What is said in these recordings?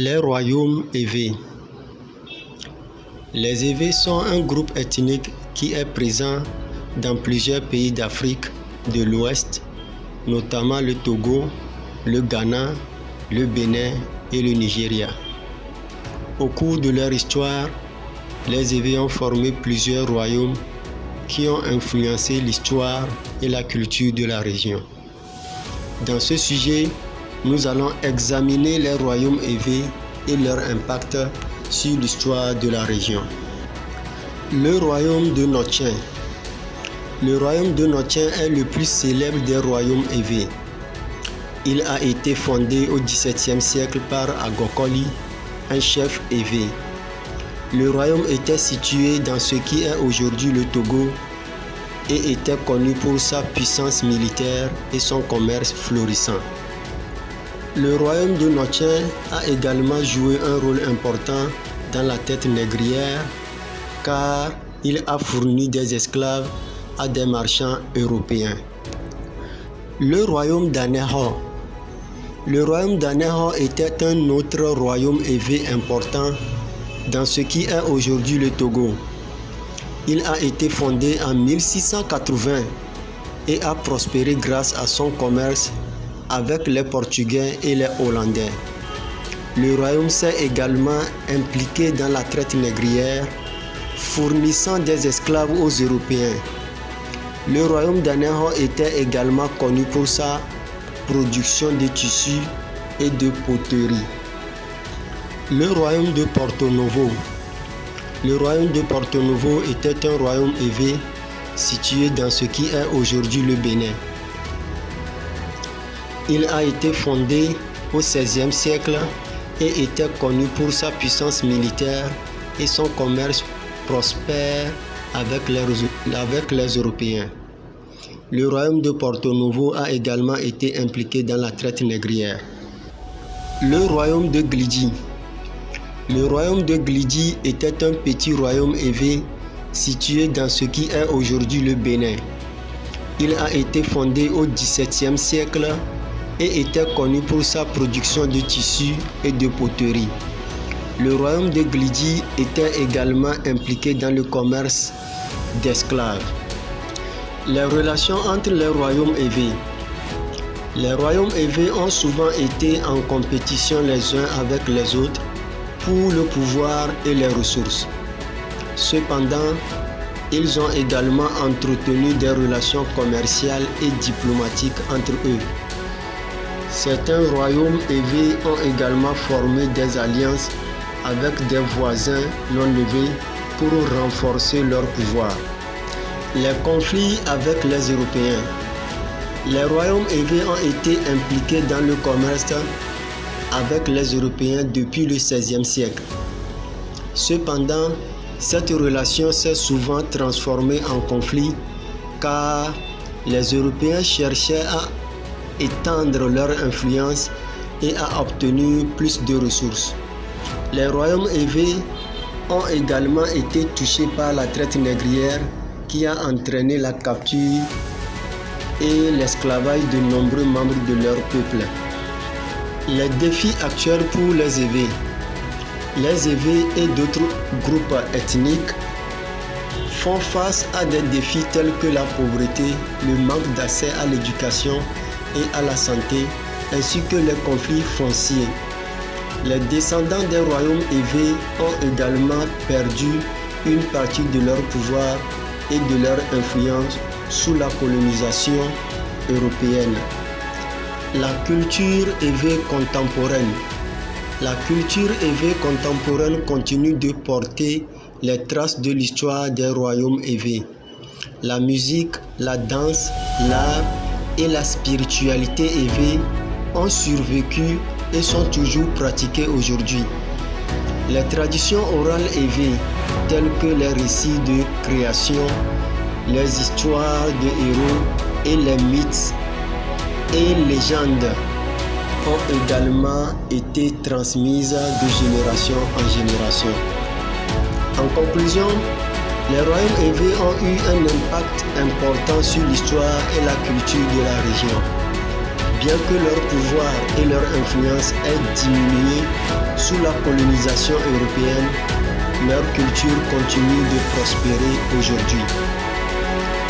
Les royaumes Ewe. Les Ewe sont un groupe ethnique qui est présent dans plusieurs pays d'Afrique de l'Ouest, notamment le Togo, le Ghana, le Bénin et le Nigeria. Au cours de leur histoire, les Ewe ont formé plusieurs royaumes qui ont influencé l'histoire et la culture de la région. Dans ce sujet, nous allons examiner les royaumes Ewe et leur impact sur l'histoire de la région. Le royaume de Notien. Le royaume de Notien est le plus célèbre des royaumes Ewe. Il a été fondé au XVIIe siècle par Agokoli, un chef Ewe. Le royaume était situé dans ce qui est aujourd'hui le Togo et était connu pour sa puissance militaire et son commerce florissant. Le royaume de Notien a également joué un rôle important dans la tête négrière car il a fourni des esclaves à des marchands européens. Le royaume d'Aného. Le royaume d'Aného était un autre royaume Ewe important dans ce qui est aujourd'hui le Togo. Il a été fondé en 1680 et a prospéré grâce à son commerce avec les Portugais et les Hollandais. Le royaume s'est également impliqué dans la traite négrière, fournissant des esclaves aux Européens. Le royaume d'Aného était également connu pour sa production de tissus et de poterie. Le royaume de Porto Novo. Le royaume de Porto Novo était un royaume Ewe situé dans ce qui est aujourd'hui le Bénin. Il a été fondé au XVIe siècle et était connu pour sa puissance militaire et son commerce prospère avec les Européens. Le royaume de Porto Novo a également été impliqué dans la traite négrière. Le royaume de Glidji. Le royaume de Glidji était un petit royaume Ewe situé dans ce qui est aujourd'hui le Bénin. Il a été fondé au XVIIe siècle et était connu pour sa production de tissus et de poterie. Le royaume de Glidji était également impliqué dans le commerce d'esclaves. Les relations entre les royaumes Ewe. Les royaumes Ewe ont souvent été en compétition les uns avec les autres pour le pouvoir et les ressources. Cependant, ils ont également entretenu des relations commerciales et diplomatiques entre eux. Certains royaumes Ewe ont également formé des alliances avec des voisins non Ewe pour renforcer leur pouvoir. Les conflits avec les Européens. Les royaumes Ewe ont été impliqués dans le commerce avec les Européens depuis le XVIe siècle. Cependant, cette relation s'est souvent transformée en conflit car les Européens cherchaient à étendre leur influence et à obtenir plus de ressources. Les royaumes Ewe ont également été touchés par la traite négrière qui a entraîné la capture et l'esclavage de nombreux membres de leur peuple. Les défis actuels pour les Ewe. Les Ewe et d'autres groupes ethniques font face à des défis tels que la pauvreté, le manque d'accès à l'éducation et à la santé, ainsi que les conflits fonciers. Les descendants des royaumes Ewe ont également perdu une partie de leur pouvoir et de leur influence sous la colonisation européenne. La culture Ewe contemporaine. La culture Ewe contemporaine continue de porter les traces de l'histoire des royaumes Ewe. La musique, la danse, l'art et la spiritualité Ewe ont survécu et sont toujours pratiquées aujourd'hui. Les traditions orales Ewe, telles que les récits de création, les histoires de héros et les mythes et légendes, ont également été transmises de génération en génération. En conclusion, les royaumes Ewe ont eu un impact important sur l'histoire et la culture de la région. Bien que leur pouvoir et leur influence aient diminué sous la colonisation européenne, leur culture continue de prospérer aujourd'hui.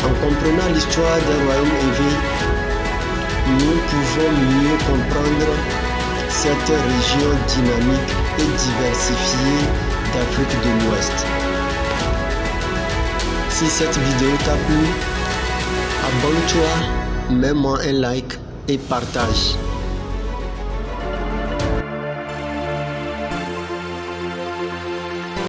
En comprenant l'histoire d'un royaume élevé, nous pouvons mieux comprendre cette région dynamique et diversifiée d'Afrique de l'Ouest. Si cette vidéo t'a plu, abonne-toi, mets-moi un like et partage.